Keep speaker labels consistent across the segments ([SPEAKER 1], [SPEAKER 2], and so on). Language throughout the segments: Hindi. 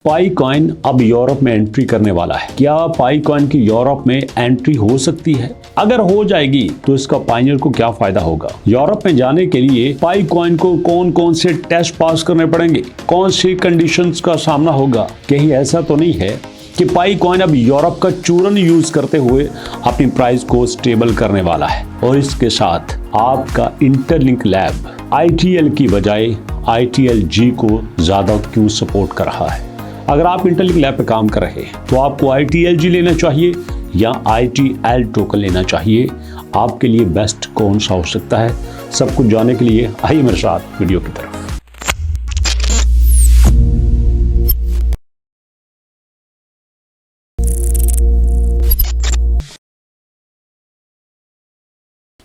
[SPEAKER 1] पाई कॉइन अब यूरोप में एंट्री करने वाला है। क्या पाई कॉइन की यूरोप में एंट्री हो सकती है? अगर हो जाएगी तो इसका पाइनियर को क्या फायदा होगा? यूरोप में जाने के लिए पाई कॉइन को कौन कौन से टेस्ट पास करने पड़ेंगे? कौन सी कंडीशंस का सामना होगा? कहीं ऐसा तो नहीं है कि पाई कॉइन अब यूरोप का चूरन यूज करते हुए अपनी प्राइस को स्टेबल करने वाला है? और इसके साथ आपका इंटरलिंक लैब ITL की बजाय ITLG को ज्यादा क्यों सपोर्ट कर रहा है? अगर आप इंटरलिंक लैब पे काम कर रहे हैं तो आपको ITLG लेना चाहिए या ITL टोकन लेना चाहिए? आपके लिए बेस्ट कौन सा हो सकता है? सब कुछ जानने के लिए आइए मेरे साथ वीडियो की तरफ।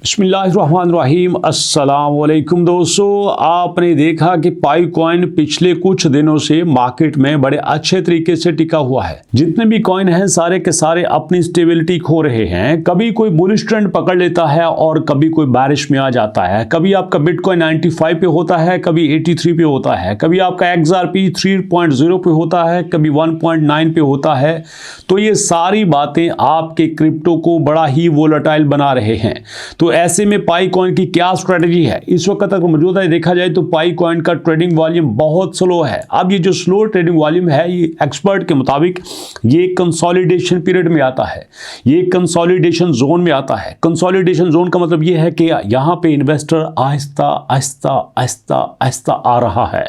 [SPEAKER 1] बिस्मिल्लाहिर्रहमानिर्रहीम। अस्सलाम वालेकुम दोस्तों, आपने देखा कि पाई कॉइन पिछले कुछ दिनों से मार्केट में बड़े अच्छे तरीके से टिका हुआ है। जितने भी कॉइन हैं सारे के सारे अपनी स्टेबिलिटी खो रहे हैं। कभी कोई बुलिश ट्रेंड पकड़ लेता है और कभी कोई बारिश में आ जाता है। कभी आपका बिटकॉइन 95 पे होता है, कभी 83 पे होता है, कभी आपका XRP 3.0 पे होता है, कभी 1.9 पे होता है। तो ये सारी बातें आपके क्रिप्टो को बड़ा ही वोलेटाइल बना रहे हैं। तो ऐसे में पाई कॉइन की क्या स्ट्रेटजी है इस वक्त तक मौजूद है? देखा जाए तो पाई कॉइन का ट्रेडिंग वॉल्यूम बहुत स्लो है। अब ये जो स्लो ट्रेडिंग वॉल्यूम है ये एक्सपर्ट के मुताबिक ये कंसोलिडेशन पीरियड में आता है, ये कंसोलिडेशन जोन में आता है। कंसोलिडेशन जोन का मतलब ये है कि यहाँ पे इन्वेस्टर आहिस्ता आहिस्ता आहिस्ता आहिस्ता आ रहा है।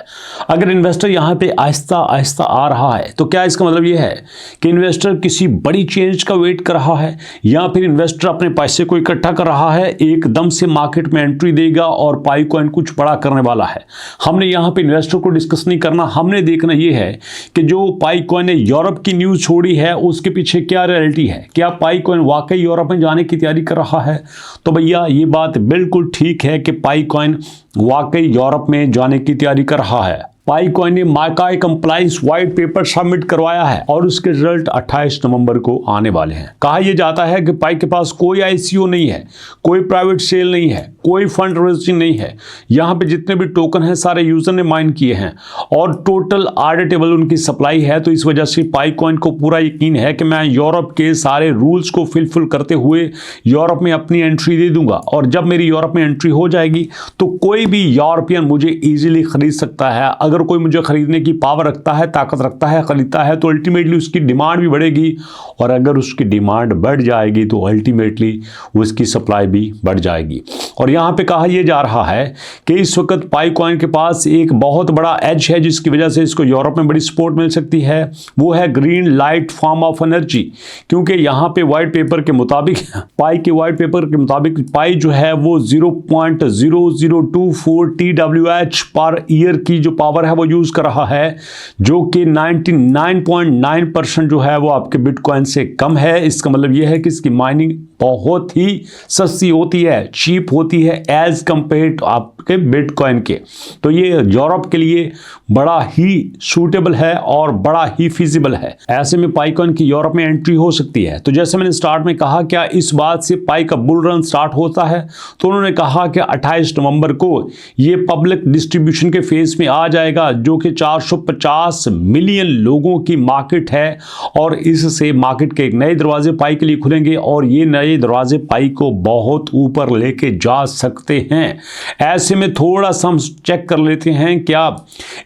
[SPEAKER 1] अगर इन्वेस्टर यहाँ पे आहिस्ता आहिस्ता आ रहा है तो क्या इसका मतलब ये है कि इन्वेस्टर किसी बड़ी चेंज का वेट कर रहा है, या फिर इन्वेस्टर अपने पैसे को इकट्ठा कर रहा है, एकदम से मार्केट में एंट्री देगा और पाई कॉइन कुछ बड़ा करने वाला है? हमने यहां पे इन्वेस्टर को डिस्कस नहीं करना, हमने देखना यह है कि जो पाई कॉइन ने यूरोप की न्यूज छोड़ी है उसके पीछे क्या रियलिटी है। क्या पाई कॉइन वाकई यूरोप में जाने की तैयारी कर रहा है? तो भैया ये बात बिल्कुल ठीक है कि पाई कॉइन वाकई यूरोप में जाने की तैयारी कर रहा है। पाई कॉइन ने माकाई कंप्लायंस व्हाइट पेपर सबमिट करवाया है और उसके रिजल्ट 28 नवंबर को आने वाले हैं। कहा यह जाता है कि पाई के पास कोई ICO नहीं है, कोई प्राइवेट सेल नहीं है, कोई फंड रेजिंग नहीं है। यहाँ पे जितने भी टोकन हैं सारे यूजर ने माइन किए हैं और टोटल ऑडिटेबल उनकी सप्लाई है। तो इस वजह से पाई कॉइन को पूरा यकीन है कि मैं यूरोप के सारे रूल्स को फुलफिल करते हुए यूरोप में अपनी एंट्री दे दूंगा, और जब मेरी यूरोप में एंट्री हो जाएगी तो कोई भी यूरोपियन मुझे ईजिली खरीद सकता है। अगर कोई मुझे खरीदने की पावर रखता है, ताकत रखता है, खरीदता है, तो अल्टीमेटली उसकी डिमांड भी बढ़ेगी, और अगर उसकी डिमांड बढ़ जाएगी तो अल्टीमेटली उसकी सप्लाई भी बढ़ जाएगी। और यहाँ पे कहा यह जा रहा है कि इस वक्त पाई कॉइन के पास एक बहुत बड़ा एज है जिसकी वजह से इसको यूरोप में बड़ी सपोर्ट मिल सकती है। वो है green light form of energy, क्योंकि यहाँ पे व्हाइट पेपर के मुताबिक, पाई के व्हाइट पेपर के मुताबिक पाई जो है वो 0.0024 TWh पर ईयर की जो पावर है वो यूज कर रहा है, जो कि 99.9% जो है वो आपके बिटकॉइन से कम है। इसका मतलब यह है कि इसकी माइनिंग बहुत ही सस्ती होती है, चीप होती है एज कंपेयर टू आपके बिटकॉइन के। तो ये यूरोप के लिए बड़ा ही सूटेबल है और बड़ा ही फिजिबल है। ऐसे में पाई कॉइन की यूरोप में एंट्री हो सकती है। तो जैसे मैंने स्टार्ट में कहा, क्या इस बात से पाई का बुल रन स्टार्ट होता है? तो उन्होंने कहा कि 28 नवंबर को ये पब्लिक डिस्ट्रीब्यूशन के फेज में आ जाएगा, जो कि 450 मिलियन लोगों की मार्केट है, और इससे मार्केट के एक नए दरवाजे पाई के लिए खुलेंगे और ये नए दरवाजे पाई को बहुत ऊपर लेके जा सकते हैं। ऐसे में थोड़ा सा हम चेक कर लेते हैं क्या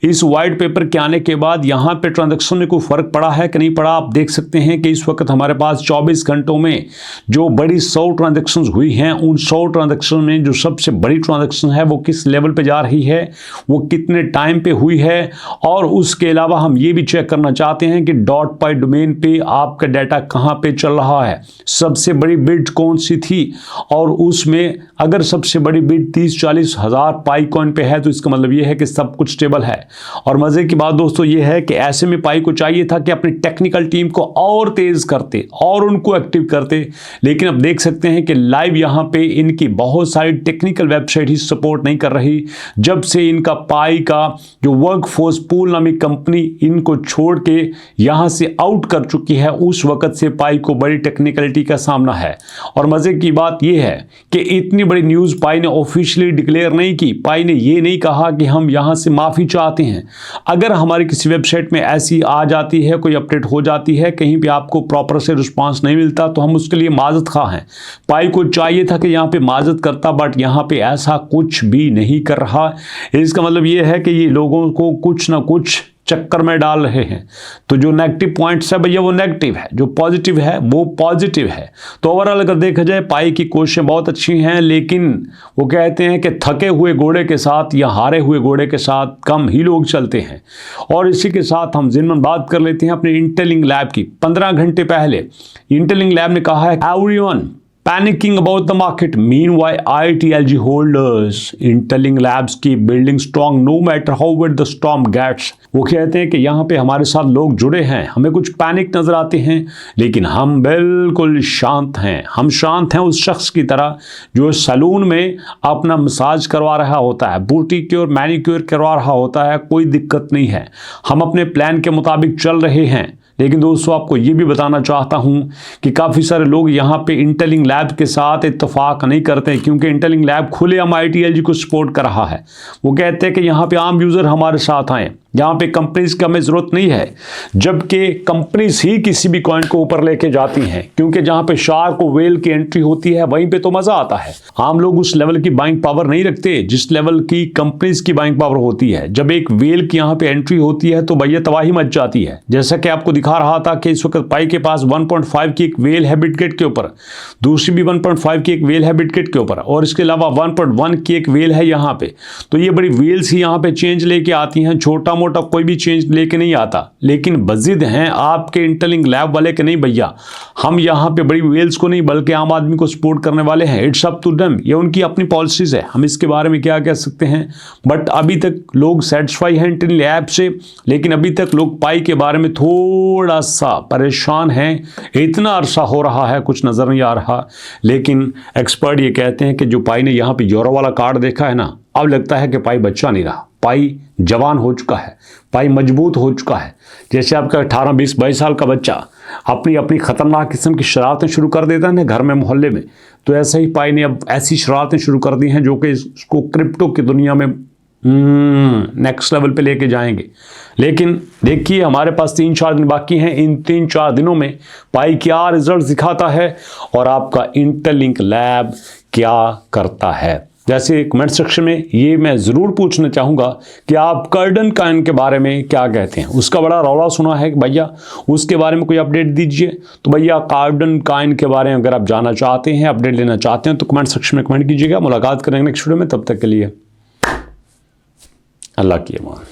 [SPEAKER 1] इस व्हाइट पेपर के आने के बाद यहाँ पे ट्रांजैक्शन में कोई फर्क पड़ा है कि नहीं पड़ा। आप देख सकते हैं कि इस वक्त हमारे पास 24 घंटों में जो बड़ी 100 ट्रांजैक्शन हुई हैं, उन 100 ट्रांजैक्शन में जो सबसे बड़ी ट्रांजैक्शन है वो किस लेवल पे जा रही है, वो कितने टाइम पे हुई है। और उसके अलावा हम ये भी चेक करना चाहते हैं कि डॉट पाई डोमेन पे आपका डाटा कहाँ पे चल रहा है, सबसे बड़ी बिड कौन सी थी, और उसमें अगर सबसे बड़ी बिड 30-40 हज़ार पाई कॉइन पे है तो इसका मतलब यह है कि सब कुछ स्टेबल है। और मजे की बात दोस्तों ये है कि ऐसे में पाई को चाहिए था कि अपनी टेक्निकल टीम को और तेज करते और उनको एक्टिव करते, लेकिन अब देख सकते हैं कि लाइव यहाँ पे इनकी बहुत सारी टेक्निकल वेबसाइट ही सपोर्ट नहीं कर रही। जब से इनका पाई का जो वर्कफोर्स पूल नामक कंपनी इनको छोड़ के यहाँ से आउट कर चुकी है, उस वक्त से पाई को बड़ी टेक्निकलिटी का सामना है। और मज़े की बात यह है कि इतनी बड़ी न्यूज़ पाई ने ऑफिशियली डिक्लेयर नहीं की। पाई ने ये नहीं कहा कि हम यहाँ से माफ़ी चाहते हैं। अगर हमारी किसी वेबसाइट में ऐसी आ जाती है, कोई अपडेट हो जाती है, कहीं भी आपको प्रॉपर से रिस्पांस नहीं मिलता, तो हम उसके लिए माजत खा हैं। पाई को चाहिए था कि यहाँ पे माजत करता, बट यहाँ पे ऐसा कुछ भी नहीं कर रहा। इसका मतलब ये है कि ये लोगों को कुछ ना कुछ चक्कर में डाल रहे हैं। तो जो नेगेटिव पॉइंट्स है भैया वो नेगेटिव है, जो पॉजिटिव है वो पॉजिटिव है। तो ओवरऑल अगर देखा जाए पाई की कोशिशें बहुत अच्छी हैं, लेकिन वो कहते हैं कि थके हुए घोड़े के साथ या हारे हुए घोड़े के साथ कम ही लोग चलते हैं। और इसी के साथ हम ज़िम्मन बात कर लेते हैं अपने इंटेलिंग लैब की। 15 घंटे पहले इंटेलिंग लैब ने कहा है everyone panicking about the market, meanwhile ITLG holders, Intelling Labs की building strong no matter how wild the storm gets. वो कहते हैं कि यहाँ पे हमारे साथ लोग जुड़े हैं, हमें कुछ पैनिक नजर आते हैं, लेकिन हम बिल्कुल शांत हैं। हम शांत हैं उस शख्स की तरह जो सैलून में अपना मसाज करवा रहा होता है, बूटी क्योर मैनिक्योर करवा रहा होता है, कोई दिक्कत नहीं है। हम अपने प्लान के मुताबिक चल रहे हैं। लेकिन दोस्तों आपको ये भी बताना चाहता हूँ कि काफ़ी सारे लोग यहाँ पे इंटेलिंग लैब के साथ इत्तेफाक नहीं करते, क्योंकि इंटेलिंग लैब खुलेआम ITLG को सपोर्ट कर रहा है। वो कहते हैं कि यहाँ पे आम यूज़र हमारे साथ आएँ, यहाँ पे कंपनीज की हमें ज़रूरत नहीं है, जबकि कंपनीज ही किसी भी कॉइन को ऊपर लेके जाती हैं, क्योंकि जहाँ पे शार्क और वेल की एंट्री होती है वहीं पे तो मज़ा आता है। आम लोग उस लेवल की बाइंग पावर नहीं रखते जिस लेवल की कंपनीज की बाइंग पावर होती है। जब एक वेल की यहाँ पे एंट्री होती है तो भैया तबाही मच जाती है। जैसा कि आपको दिखा रहा था कि इस वक्त पाई के पास 1.5 की एक वेल है बिटगेट के ऊपर, दूसरी भी 1.5 की एक वेल है बिटगेट के ऊपर, और इसके अलावा 1.1 की एक वेल है यहाँ पे। तो ये बड़ी वेल्स ही यहाँ पे चेंज लेके आती हैं, छोटा मोटा कोई भी चेंज लेके नहीं आता। लेकिन बजिद हैं आपके इंटेलिंग लैब वाले के नहीं भैया, हम यहाँ पे बड़ी वेल्स को नहीं बल्कि आम आदमी को सपोर्ट करने वाले हैं। इट्स अप टू देम, ये उनकी अपनी पॉलिसीज है, हम इसके बारे में क्या कह सकते हैं। बट अभी तक लोग सेटिस्फाई हैं इंटेलिंग लैब से, लेकिन अभी तक लोग पाई के बारे में थोड़ा सा परेशान हैं। इतना अरसा हो रहा है कुछ नज़र नहीं आ रहा, लेकिन एक्सपर्ट ये कहते हैं कि जो पाई ने यहाँ पे यूरो वाला कार्ड देखा है ना, अब लगता है कि पाई बच्चा नहीं रहा, पाई जवान हो चुका है, पाई मजबूत हो चुका है। जैसे आपका 18, 20, 22 साल का बच्चा अपनी अपनी ख़तरनाक किस्म की शरारतें शुरू कर देता है ना घर में मोहल्ले में, तो ऐसे ही पाई ने अब ऐसी शरारतें शुरू कर दी हैं जो कि इसको क्रिप्टो की दुनिया में नेक्स्ट लेवल पे लेके जाएंगे। लेकिन देखिए हमारे पास 3-4 दिन बाकी हैं, इन 3-4 दिनों में पाई क्या रिजल्ट दिखाता है और आपका इंटरलिंक लैब क्या करता है। जैसे कमेंट सेक्शन में ये मैं ज़रूर पूछना चाहूँगा कि आप कार्डन कॉइन के बारे में क्या कहते हैं। उसका बड़ा रौला सुना है कि भैया उसके बारे में कोई अपडेट दीजिए। तो भैया कार्डन कॉइन के बारे में अगर आप जानना चाहते हैं, अपडेट लेना चाहते हैं, तो कमेंट सेक्शन में कमेंट कीजिएगा। मुलाकात करेंगे नेक्स्ट वीडियो में, तब तक के लिए अल्लाह की अमान।